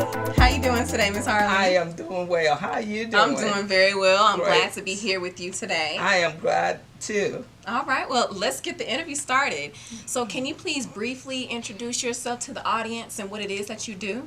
How you doing today, Miss Harley? I am doing well. How are you doing? I'm doing very well. I'm Great. glad to be here with you today. I am glad too. All right, well, let's get the interview started. So, can you please briefly introduce yourself to the audience and what it is that you do?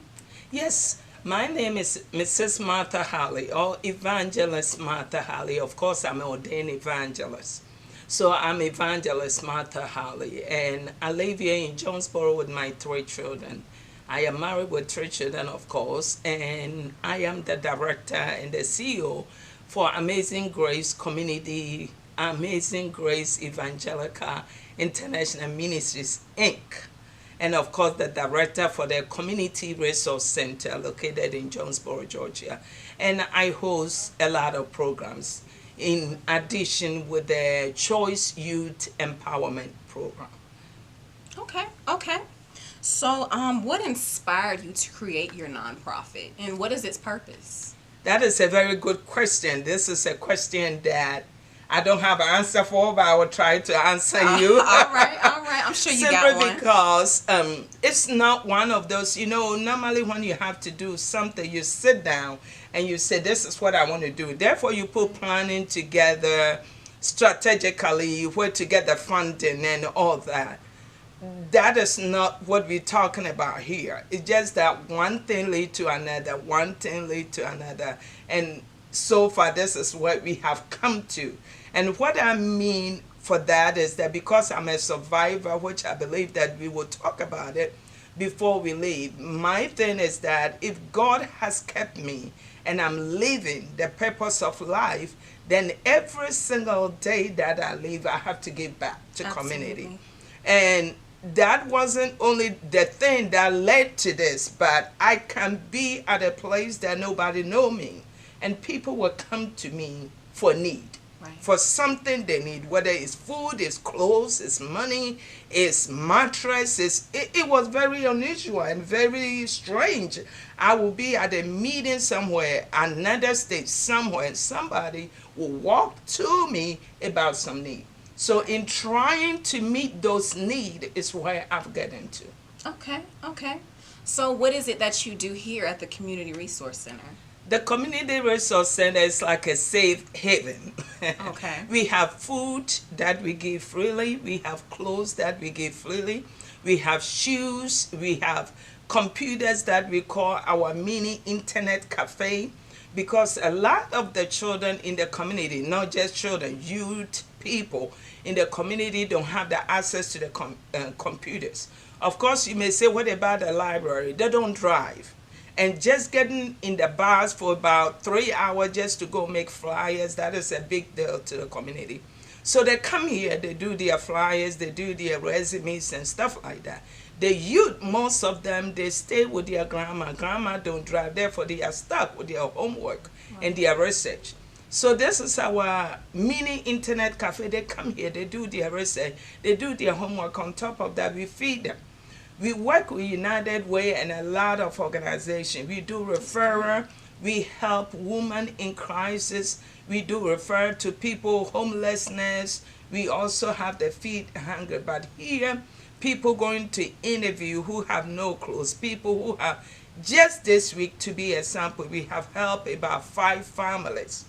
Yes, my name is Mrs. Martha Harley, or Evangelist Martha Harley. Of course, I'm an ordained evangelist. So I'm Evangelist Martha Harley, and I live here in Jonesboro with my 3 children. I am married with 3 children, of course, and I am the director and the CEO for Amazing Grace Community, Amazing Grace Evangelical International Ministries, Inc. And of course, the director for the Community Resource Center located in Jonesboro, Georgia. And I host a lot of programs in addition with the Choice Youth Empowerment Program. Okay. So, what inspired you to create your nonprofit, and what is its purpose? That is a very good question. This is a question that I don't have an answer for, but I will try to answer you. All right. I'm sure you got one. Simply because it's not one of those, normally when you have to do something, you sit down and you say, this is what I want to do. Therefore, you put planning together strategically, where to get the funding and all that. That is not what we're talking about here. It's just that one thing lead to another, one thing lead to another. And so far, this is what we have come to. And what I mean for that is that because I'm a survivor, which I believe that we will talk about it before we leave, my thing is that if God has kept me and I'm living the purpose of life, then every single day that I live, I have to give back to community. And that wasn't only the thing that led to this, but I can be at a place that nobody know me, and people will come to me for need. Right. For something they need, whether it's food, it's clothes, it's money, it's mattress. It was very unusual and very strange. I will be at a meeting somewhere, another state somewhere, and somebody will walk to me about some need. So in trying to meet those needs is where I've gotten into. Okay. So what is it that you do here at the Community Resource Center? The Community Resource Center is like a safe haven. Okay. We have food that we give freely. We have clothes that we give freely. We have shoes. We have computers that we call our mini internet cafe. Because a lot of the children in the community, not just children, youth, people in the community don't have the access to the computers. Of course, you may say, what about the library? They don't drive. And just getting in the bus for about 3 hours just to go make flyers, that is a big deal to the community. So they come here, they do their flyers, they do their resumes and stuff like that. The youth, most of them, they stay with their grandma. Grandma don't drive, therefore they are stuck with their homework and their research. So this is our mini internet cafe. They come here, they do their research, they do their homework. On top of that, we feed them. We work with United Way and a lot of organizations. We do referral. We help women in crisis. We do refer to people homelessness. We also have the feed hunger. But here, people going to interview who have no clothes. People who have, just this week to be a sample, we have helped about 5 families.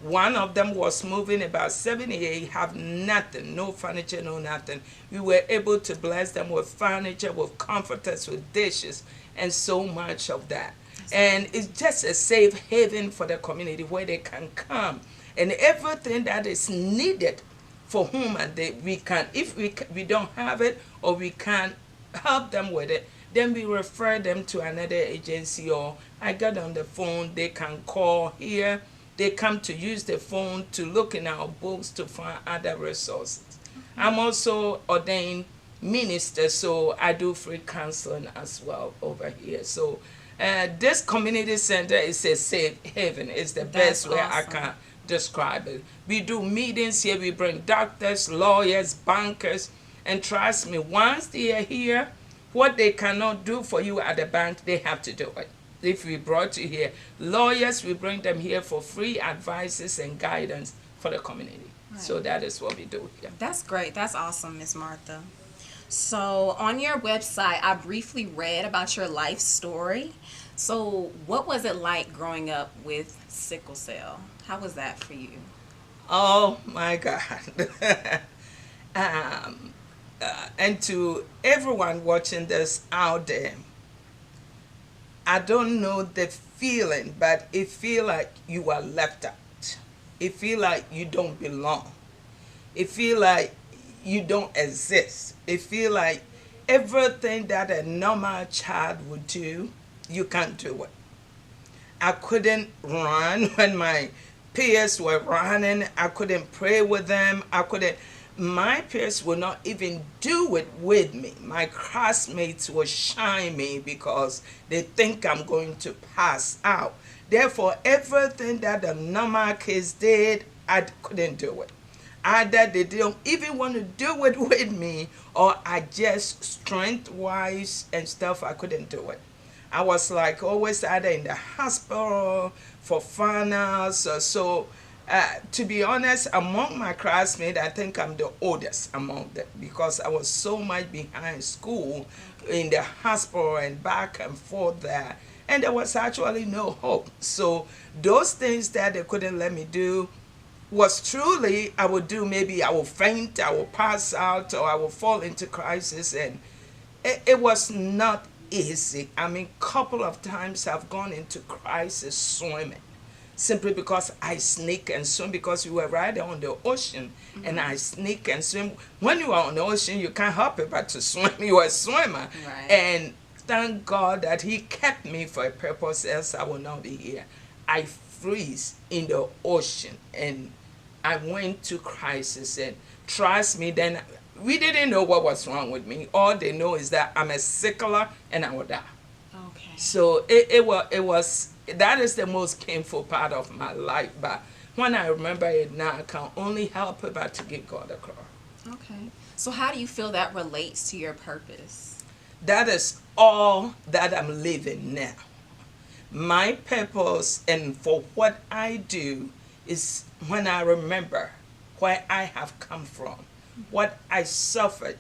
One of them was moving about 78, have nothing, no furniture, no nothing. We were able to bless them with furniture, with comforters, with dishes, and so much of that. And it's just a safe haven for the community where they can come. And everything that is needed for whom we can, if we don't have it or we can't help them with it, then we refer them to another agency, or I get on the phone, they can call here. They come to use the phone to look in our books to find other resources. I'm also ordained minister, so I do free counseling as well over here. So this community center is a safe haven. It's the best way I can describe it. We do meetings here. We bring doctors, lawyers, bankers, and trust me, once they are here, what they cannot do for you at the bank, they have to do it. If we brought you here, lawyers, we bring them here for free advices and guidance for the community. Right. So that is what we do here. That's great. That's awesome, Miss Martha. So on your website, I briefly read about your life story. So, what was it like growing up with sickle cell? How was that for you? Oh my God. um, and to everyone watching this out there, I don't know the feeling, but it feel like you are left out. It feel like you don't belong. It feel like you don't exist. It feel like everything that a normal child would do, you can't do it. I couldn't run when my peers were running. I couldn't pray with them. I couldn't. My peers would not even do it with me. My classmates will shine me because they think I'm going to pass out. Therefore, everything that the normal kids did, I couldn't do it. Either they don't even want to do it with me, or I just strength wise and stuff, I couldn't do it. I was like always either in the hospital for finals. To be honest, among my classmates, I think I'm the oldest among them because I was so much behind school in the hospital and back and forth there. And there was actually no hope. So those things that they couldn't let me do was truly, I would do, maybe I will faint, I will pass out, or I will fall into crisis. And it was not easy. I mean, couple of times I've gone into crisis swimming simply because I sneak and swim because we were right on the ocean. And I sneak and swim. When you are on the ocean, you can't help it but to swim. You are a swimmer. Right. And thank God that he kept me for a purpose, else I will not be here. I freeze in the ocean and I went to crisis, and trust me, then we didn't know what was wrong with me. All they know is that I'm a sickler and I will die. Okay. So it was that is the most painful part of my life. But when I remember it now, I can only help it but to give God a glory. Okay. So, how do you feel that relates to your purpose? That is all that I'm living now. My purpose and for what I do is when I remember where I have come from, what I suffered,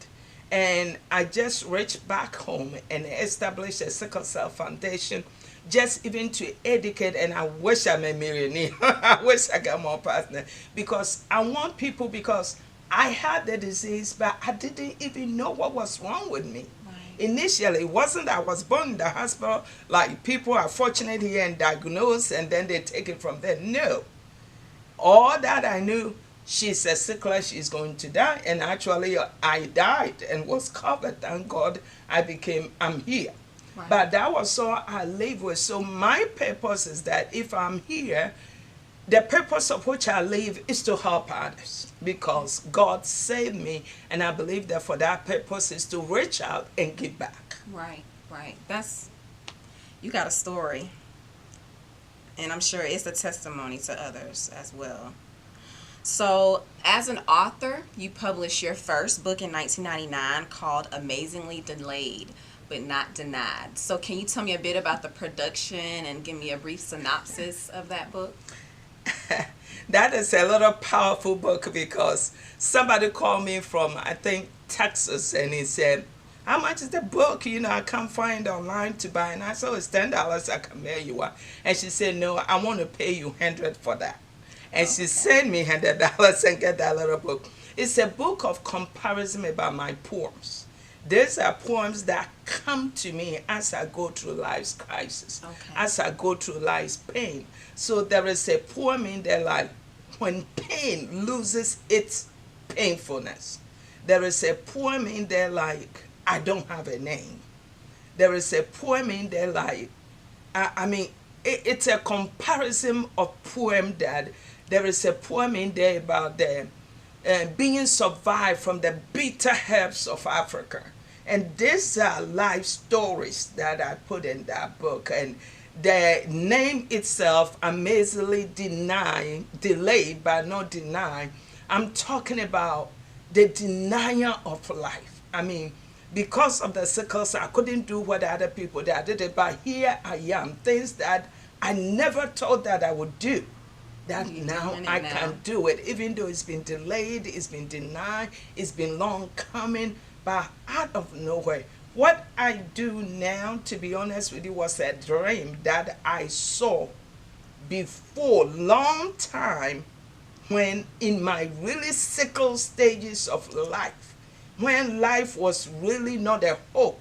and I just reached back home and established a sickle cell foundation just even to educate. And I wish I'm a millionaire. I wish I got more partners because I want people, because I had the disease but I didn't even know what was wrong with me. Initially, it wasn't that I was born in the hospital, like people are fortunate here and diagnosed and then they take it from there. No. All that I knew, she's a sickler, she's going to die. And actually, I died and was covered. Thank God I'm here. Right. But that was all I live with. So my purpose is that if I'm here, the purpose of which I live is to help others because God saved me, and I believe that for that purpose is to reach out and give back. Right, right. You got a story, and I'm sure it's a testimony to others as well. So, as an author, you published your first book in 1999 called Amazingly Delayed but Not Denied. So, can you tell me a bit about the production and give me a brief synopsis of that book? That is a little powerful book because somebody called me from, I think, Texas, and he said, how much is the book? I can't find online to buy. And I said, oh, it's $10. I can mail you one. And she said, no, I want to pay you $100 for that. And she sent me $100 and get that little book. It's a book of comparison about my poems. These are poems that come to me as I go through life's crisis, as I go through life's pain. So there is a poem in there like, when pain loses its painfulness. There is a poem in there like, I don't have a name. There is a poem in there like, it's a comparison of poem that there is a poem in there about the being survived from the bitter herbs of Africa. And these are life stories that I put in that book. And the name itself, Amazingly Delayed but Not Denied, I'm talking about the denial of life. I mean, because of the sickle cell, I couldn't do what other people did. I did it, but here I am. Things that I never thought that I would do. That now I can do it, even though it's been delayed, it's been denied, it's been long coming, but out of nowhere, What I do now, to be honest with you, was a dream that I saw before, long time, when in my really sickle stages of life, when life was really not a hope.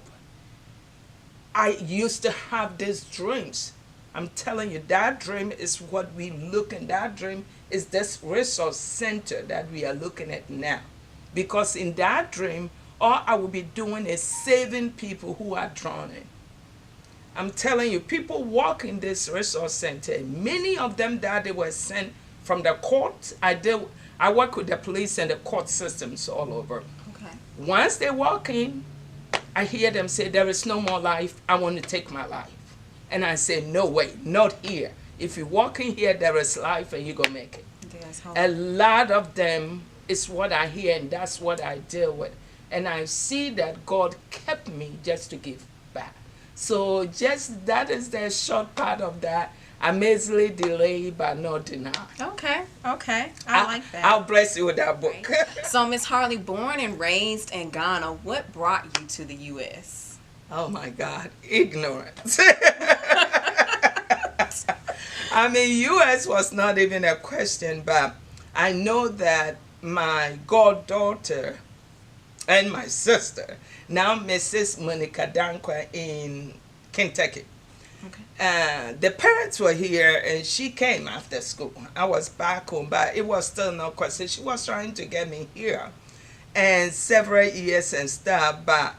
I used to have these dreams. I'm telling you, that dream is what we look in. That dream is this resource center that we are looking at now. Because in that dream, all I will be doing is saving people who are drowning. I'm telling you, people walk in this resource center. Many of them that they were sent from the court. I work with the police and the court systems all over. Okay. Once they walk in, I hear them say, there is no more life. I want to take my life. And I say, no way, not here. If you walk in here, there is life and you're going to make it. A lot of them is what I hear, and that's what I deal with. And I see that God kept me just to give back. So just that is the short part of that. Amazingly delayed but not denied. Okay. I like that. I'll bless you with that book. Right. So, Miss Harley, born and raised in Ghana, what brought you to the U.S.? Oh my God, ignorance. I mean, U.S. was not even a question, but I know that my goddaughter and my sister, now Mrs. Monica Dankwa in Kentucky. Okay. The parents were here and she came after school. I was back home, but it was still no question. She was trying to get me here and several years and stuff. But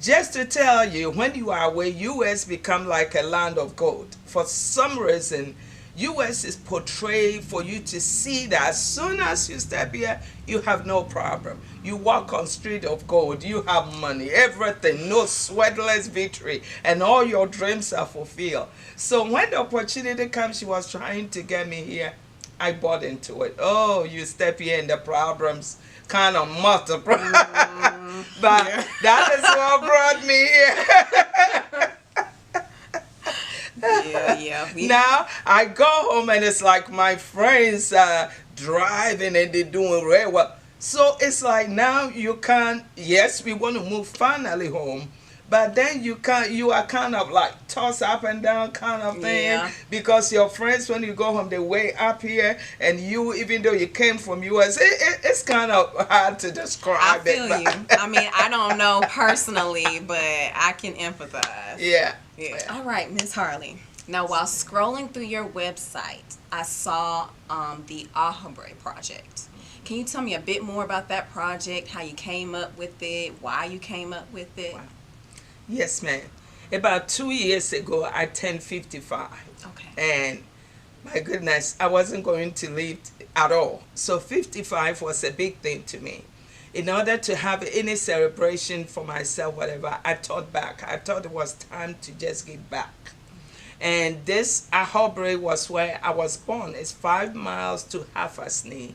just to tell you, when you are away, U.S. become like a land of gold. For some reason, U.S. is portrayed for you to see that as soon as you step here, you have no problem. You walk on street of gold, you have money, everything, no sweatless victory, and all your dreams are fulfilled. So when the opportunity comes, she was trying to get me here, I bought into it. Oh, you step here and the problems kind of multiply. But yeah. That is what brought me here. Yeah. Now I go home and it's like my friends are driving and they're doing very well. So it's like now you can't, yes, we want to move finally home, but then you are kind of like toss up and down kind of thing. Yeah. Because your friends, when you go home, they're way up here, and you, even though you came from US, it's kind of hard to describe it. I feel you. I mean, I don't know personally, but I can empathize. Yeah. All right, Miss Harley. Now, while scrolling through your website, I saw the Ahabre project. Can you tell me a bit more about that project, how you came up with it, why you came up with it? Wow. Yes, ma'am. About 2 years ago, I turned 55. Okay. And my goodness, I wasn't going to live at all. So 55 was a big thing to me. In order to have any celebration for myself, whatever, I thought back. I thought it was time to just give back. And this Ahabre was where I was born. It's 5 miles to Hafasni,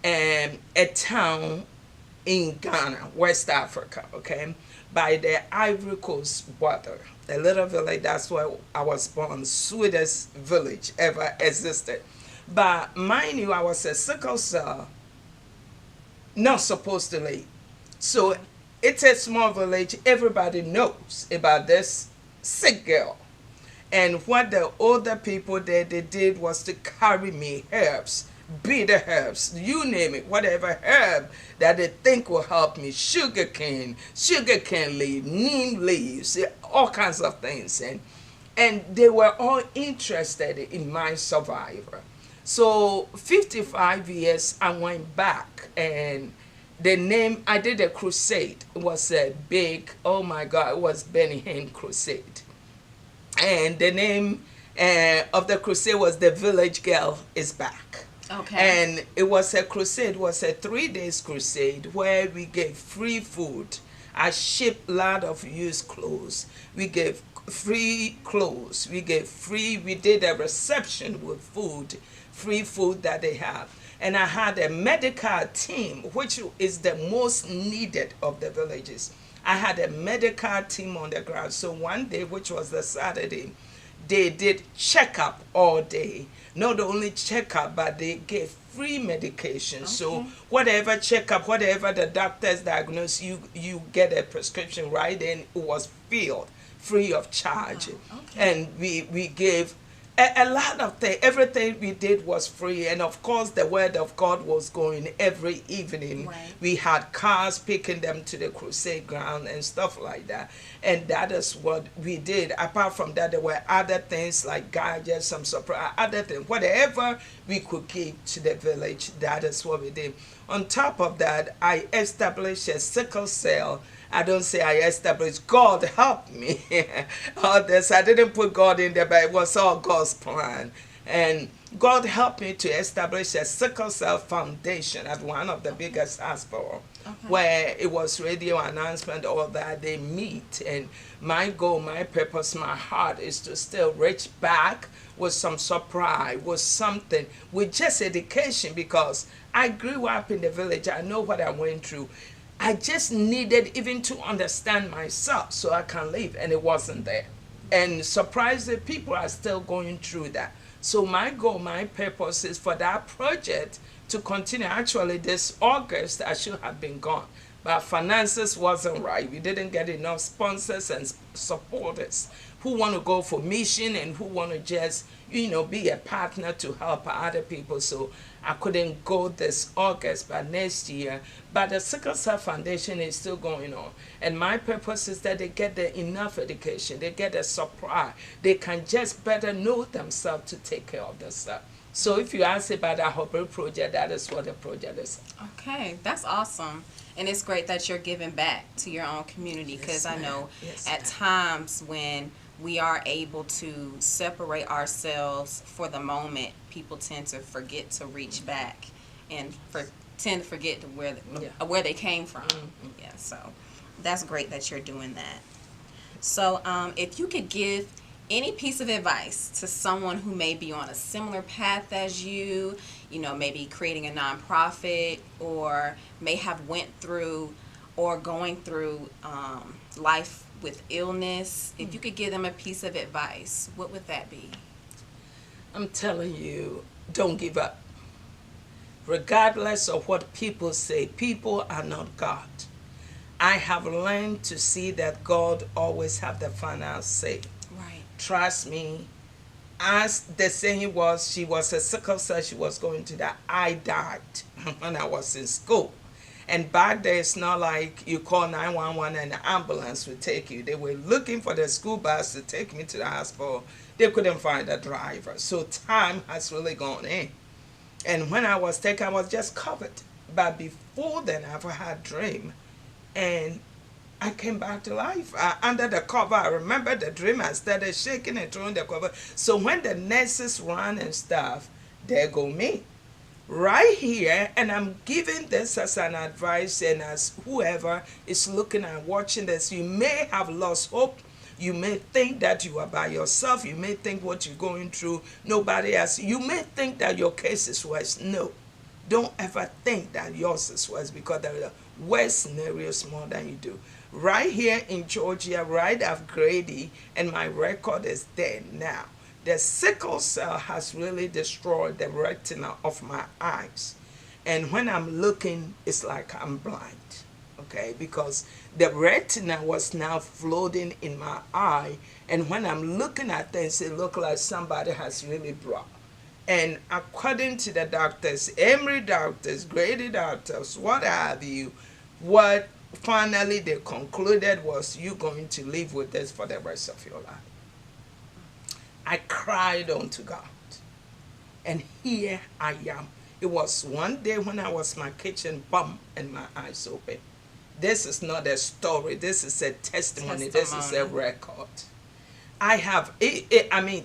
a town in Ghana, West Africa, okay, by the Ivory Coast border. A little village, that's where I was born, sweetest village ever existed. But mind you, I was a sickle cell, not supposed to live. So it's a small village. Everybody knows about this sick girl. And what the older people there, they did was to carry me herbs, bitter herbs, you name it, whatever herb that they think will help me. Sugar cane leaf, neem leaves, all kinds of things. And they were all interested in my survivor. So 55 years, I went back, and the name, I did a crusade. It was a big, oh my God, it was Benny Hinn Crusade. And the name of the crusade was The Village Girl Is Back. Okay. And it was a crusade, it was a 3 days crusade where we gave free food. I shipped a lot of used clothes. We gave free clothes. We did a reception with food, free food that they have. And I had a medical team, which is the most needed of the villages. I had a medical team on the ground. So one day, which was the Saturday, They did checkup all day. Not only checkup, but they gave free medication. So Okay. whatever checkup, whatever the doctors diagnose, you get a prescription right then. It was filled free of charge. Wow. Okay. And we gave a lot of things. Everything we did was free, and of course the word of God was going every evening. Right. We had cars picking them to the crusade ground and stuff like that, and that is what we did. Apart from that, there were other things like gadgets, some surprise, other things, whatever we could give to the village. That is what we did. On top of that, I established a sickle cell. I don't say I established. God helped me. All this, I didn't put God in there, but it was all God's plan. And God helped me to establish a sickle cell foundation at one of the biggest hospitals, where it was radio announcement, all that they meet. And my goal, my purpose, my heart is to still reach back with some surprise, with something, with just education, because I grew up in the village. I know what I went through. I just needed even to understand myself so I can live, and it wasn't there. And surprisingly, people are still going through that. So my goal, my purpose is for that project to continue. Actually, this August, I should have been gone, but finances wasn't right. We didn't get enough sponsors and supporters who want to go for mission and who want to just, be a partner to help other people. So I couldn't go this August, but next year. But the Sickle Cell Foundation is still going on. And my purpose is that they get enough education, they get a supply, they can just better know themselves to take care of themselves. So if you ask about the Hopper project, that is what the project is. Okay, that's awesome. And it's great that you're giving back to your own community, because I know at times when we are able to separate ourselves for the moment, people tend to forget to reach back and tend to forget to where they came from. Yeah, so that's great that you're doing that. So if you could give any piece of advice to someone who may be on a similar path as you, maybe creating a nonprofit, or may have went through or going through life with illness, if you could give them a piece of advice, what would that be? I'm telling you, don't give up. Regardless of what people say, people are not God. I have learned to see that God always have the final say. Right. Trust me. As the saying was, she was a sickle cell, she was going to die. I died when I was in school. And back there, it's not like you call 911 and the ambulance would take you. They were looking for the school bus to take me to the hospital. They couldn't find a driver. So time has really gone in. And when I was taken, I was just covered. But before then, I've had a dream. And I came back to life. Under the cover, I remember the dream. I started shaking and throwing the cover. So when the nurses ran and stuff, there go me. Right here, and I'm giving this as an advice, and as whoever is looking and watching this, you may have lost hope. You may think that you are by yourself. You may think what you're going through, nobody else. You may think that your case is worse. No, don't ever think that yours is worse, because there are worse scenarios more than you do. Right here in Georgia, right after Grady, and my record is there now. The sickle cell has really destroyed the retina of my eyes. And when I'm looking, it's like I'm blind, okay? Because the retina was now floating in my eye. And when I'm looking at things, it looks like somebody has really brought. And according to the doctors, Emory doctors, Grady doctors, what have you, what finally they concluded was, you're going to live with this for the rest of your life. I cried unto God, and here I am. It was one day when I was in my kitchen, bum, and my eyes open. This is not a story. This is a testimony. This is a record. I have,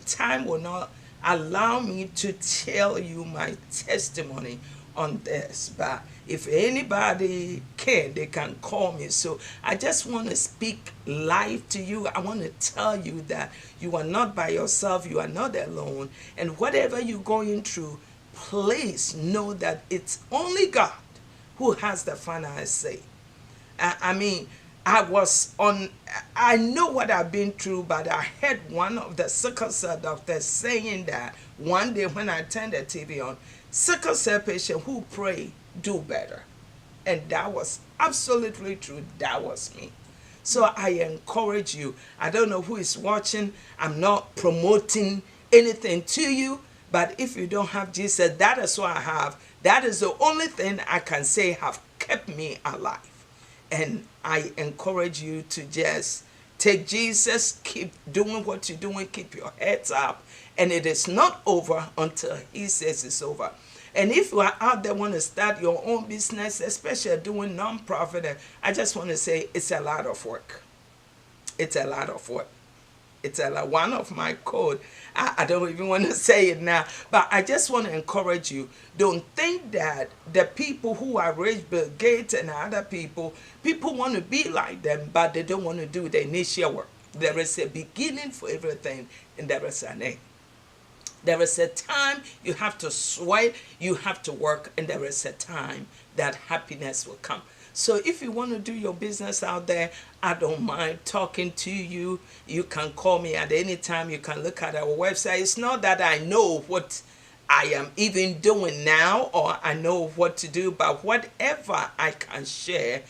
time will not allow me to tell you my testimony on this, but if anybody can, they can call me. So I just want to speak life to you. I want to tell you that you are not by yourself, you are not alone, and whatever you're going through, please know that it's only God who has the final say. I know what I've been through, but I heard one of the sickle cell doctors saying that one day when I turned the TV on, sickle cell patient who pray do better. And that was absolutely true. That was me. So I encourage you. I don't know who is watching. I'm not promoting anything to you. But if you don't have Jesus, that is what I have. That is the only thing I can say have kept me alive. And I encourage you to just take Jesus, keep doing what you're doing, keep your heads up. And it is not over until he says it's over. And if you are out there want to start your own business, especially doing non-profit, I just want to say it's a lot of work. It's a lot of work. It's a lot. One of my code, I don't even want to say it now, but I just want to encourage you. Don't think that the people who are rich, Bill Gates and other people want to be like them, but they don't want to do the initial work. There is a beginning for everything, and there is an end. There is a time you have to sweat, you have to work, and there is a time that happiness will come. So if you want to do your business out there, I don't mind talking to you. You can call me at any time. You can look at our website. It's not that I know what I am even doing now or I know what to do, but whatever I can share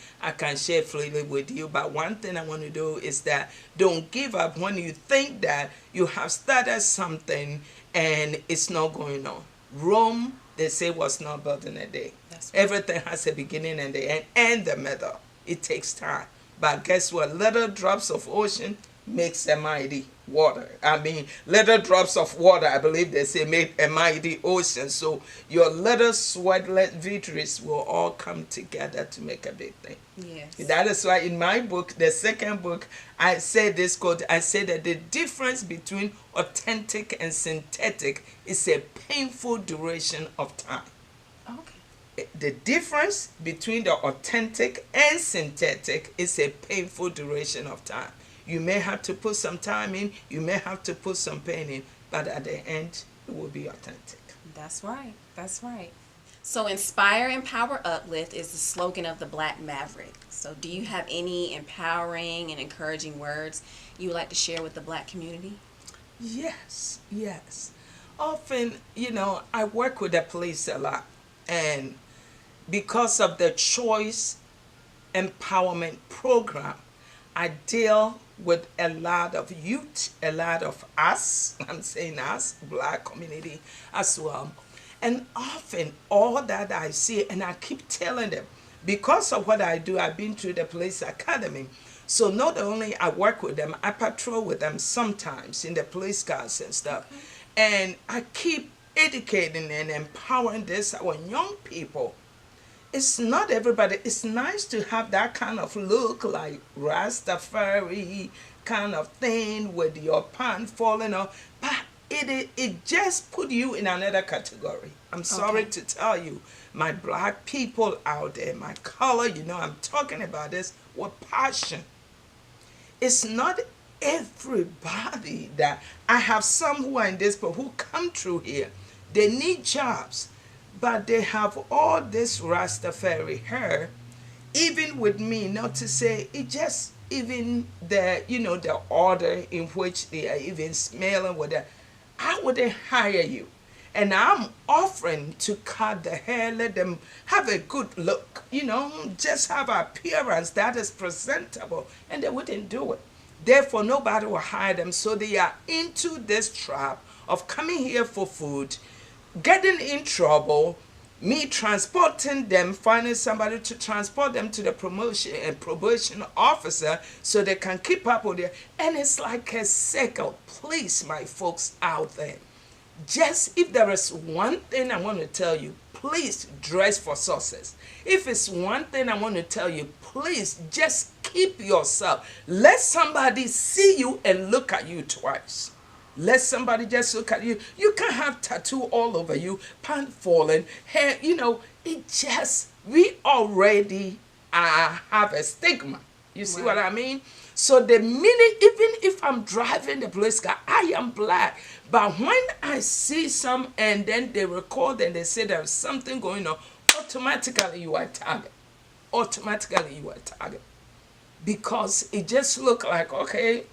freely with you. But one thing I want to do is that don't give up when you think that you have started something and it's not going on. Rome, they say, was not built in a day. That's right. Everything has a beginning and the end and the middle. It takes time. But guess what? Little drops of ocean makes a mighty water. I mean, little drops of water, I believe they say, make a mighty ocean. So your little sweatless victories will all come together to make a big thing. Yes. That is why in my book, the second book, I say this quote. I say that the difference between authentic and synthetic is a painful duration of time. Okay. The difference between the authentic and synthetic is a painful duration of time. You may have to put some time in, you may have to put some pain in, but at the end, it will be authentic. That's right. That's right. So inspire, empower, uplift is the slogan of the Black Maverick. So do you have any empowering and encouraging words you would like to share with the Black community? Yes, yes. Often, I work with the police a lot, and because of the choice empowerment program, I deal with a lot of youth, a lot of us, I'm saying us, Black community as well. And often all that I see, and I keep telling them, because of what I do, I've been through the police academy. So not only I work with them, I patrol with them sometimes in the police cars and stuff. And I keep educating and empowering our young people. It's not everybody. It's nice to have that kind of look, like Rastafari kind of thing with your pants falling off. But it just put you in another category. I'm sorry to tell you, my Black people out there, my color, I'm talking about this with passion. It's not everybody that I have some who are in this, but who come through here. They need jobs. But they have all this Rastafari hair, even with me, not to say it just even the order in which they are even smelling with that. I wouldn't hire you. And I'm offering to cut the hair, let them have a good look, just have an appearance that is presentable, and they wouldn't do it. Therefore, nobody will hire them. So they are into this trap of coming here for food, getting in trouble, me transporting them, finding somebody to transport them to the promotion and probation officer so they can keep up with it. And it's like a circle. Please, my folks out there, just if there is one thing I want to tell you, please dress for success. If it's one thing I want to tell you, please just keep yourself. Let somebody see you and look at you twice. Let somebody just look at you. You can't have tattoo all over you, pant falling, hair, we already have a stigma. You see what I mean? So the minute, even if I'm driving the police car, I am Black. But when I see some and then they record and they say there's something going on, automatically you are a target. Automatically you are a target. because it just look like, okay,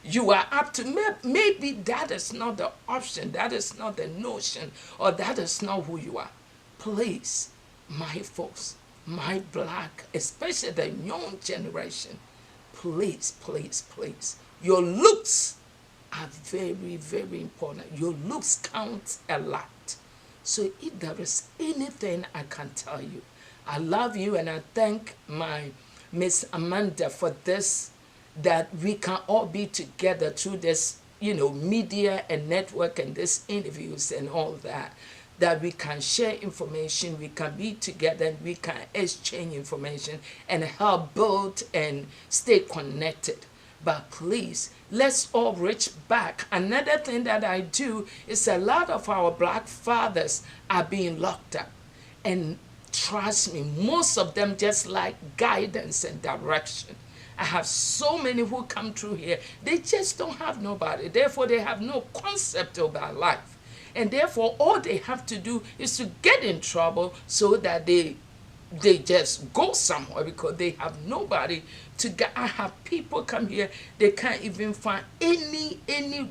you are up to, maybe that is not the option, that is not the notion, or that is not who you are. Please, my folks, my black, especially the young generation, please, please, please, your looks are very, very important. Your looks count a lot. So if there is anything I can tell you, I love you, and I thank my Miss Amanda for this, that we can all be together through this, media and network and this interviews and all that we can share information, we can be together, and we can exchange information and help build and stay connected. But please, let's all reach back. Another thing that I do is a lot of our black fathers are being locked up. And trust me, most of them just like guidance and direction. I have so many who come through here, they just don't have nobody. Therefore, they have no concept about life. And therefore, all they have to do is to get in trouble so that they just go somewhere, because they have nobody to get. I have people come here, they can't even find any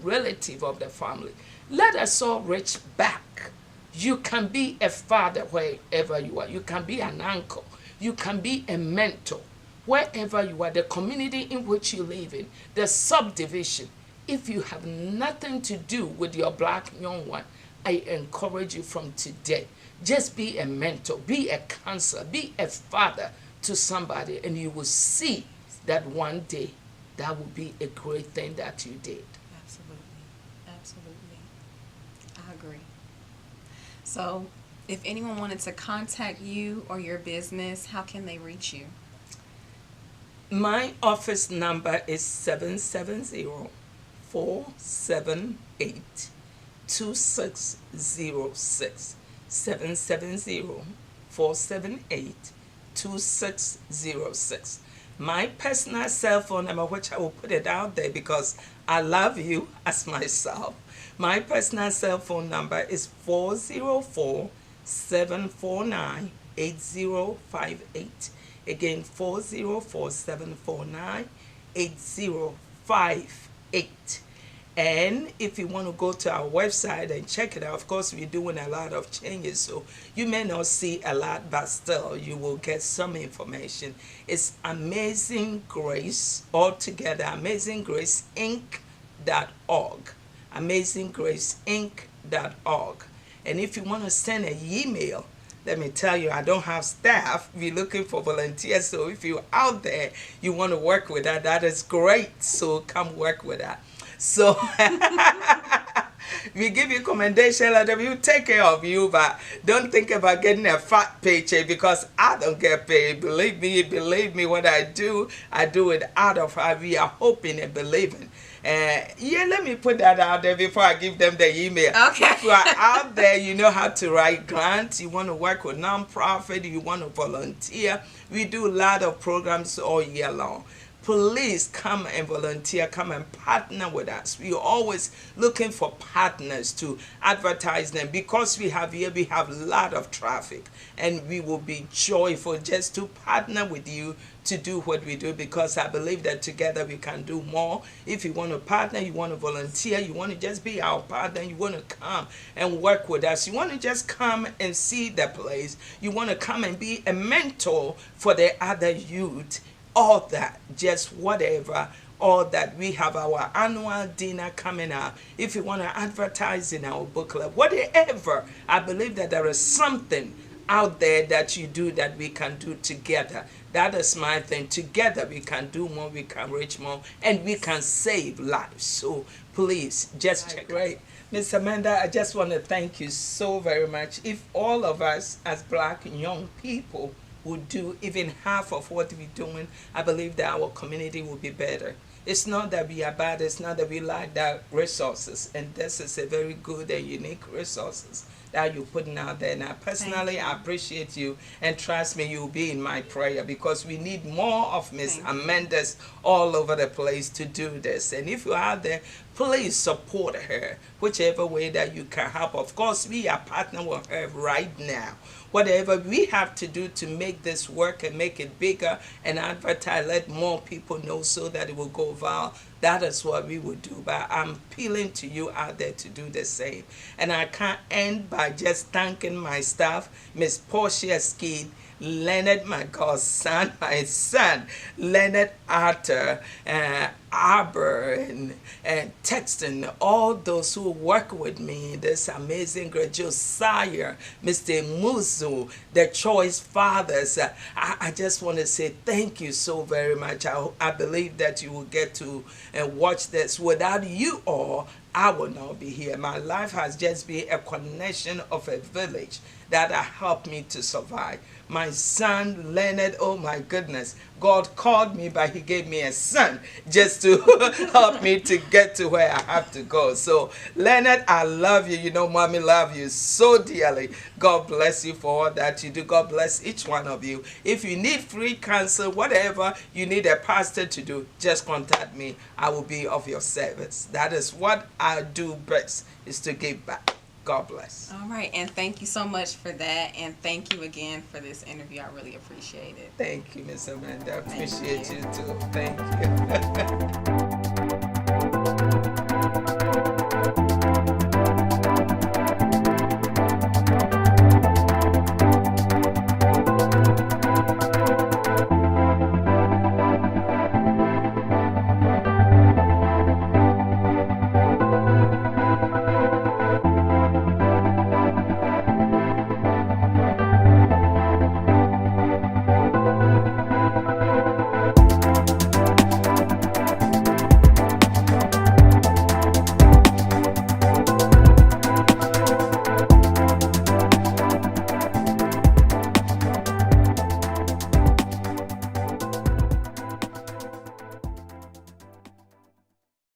relative of the family. Let us all reach back. You can be a father wherever you are. You can be an uncle. You can be a mentor. Wherever you are, the community in which you live in, the subdivision. If you have nothing to do with your black young one, I encourage you from today, just be a mentor, be a counselor, be a father to somebody, and you will see that one day that will be a great thing that you did. Absolutely. Absolutely. I agree. So, if anyone wanted to contact you or your business, how can they reach you? My office number is 770-478-2606. 770-478-2606. My personal cell phone number, which I will put it out there because I love you as myself. My personal cell phone number is 404-749-8058. Again, 404-749-8058. And if you want to go to our website and check it out, of course, we're doing a lot of changes, so you may not see a lot, but still, you will get some information. It's Amazing Grace, altogether, AmazingGraceInc.org. AmazingGraceInc.org. And if you want to send an email, let me tell you, I don't have staff. We're looking for volunteers. So if you're out there, you want to work with that, that is great. So come work with that. So we give you commendation letter. We will take care of you, but don't think about getting a fat paycheck, because I don't get paid. Believe me, what I do it out of heart. We are hoping and believing. Yeah, let me put that out there before I give them the email. Okay. If you are out there, you know how to write grants, you want to work with nonprofit, you want to volunteer. We do a lot of programs all year long. Please come and volunteer, come and partner with us. We are always looking for partners to advertise them, because we have a lot of traffic, and we will be joyful just to partner with you to do what we do, because I believe that together we can do more. If you want to partner, you want to volunteer, you want to just be our partner, you want to come and work with us, you want to just come and see the place, you want to come and be a mentor for the other youth, all that, just whatever, all that. We have our annual dinner coming up. If you want to advertise in our book club, whatever, I believe that there is something out there that you do that we can do together. That is my thing. Together we can do more, we can reach more, and we can save lives. So please, just check. Right. Miss Amanda, I just want to thank you so very much. If all of us as black young people would do even half of what we're doing, I believe that our community will be better. It's not that we are bad, it's not that we lack that resources, and this is a very good and unique resources that you're putting out there. And I personally appreciate you, and trust me, you'll be in my prayer, because we need more of Miss Amanda's all over the place to do this. And if you're out there, please support her whichever way that you can help. Of course, we are partnering with her right now. Whatever we have to do to make this work and make it bigger and advertise, let more people know so that it will go viral, that is what we will do. But I'm appealing to you out there to do the same. And I can't end by just thanking my staff, Miss Portia Skid, Leonard, my godson, my son, Leonard Arthur, Arbor, and Texton, all those who work with me, this amazing great Josiah, Mr. Muzu, the Choice Fathers. I just want to say thank you so very much. I believe that you will get to watch this. Without you all, I will not be here. My life has just been a connection of a village that helped me to survive. My son, Leonard, oh my goodness, God called me, but he gave me a son just to help me to get to where I have to go. So, Leonard, I love you. You know, Mommy love you so dearly. God bless you for all that you do. God bless each one of you. If you need free counsel, whatever you need a pastor to do, just contact me. I will be of your service. That is what I do best, is to give back. God bless. All right, and thank you so much for that, and thank you again for this interview. I really appreciate it. Thank you, Miss Amanda. I appreciate you too. Thank you.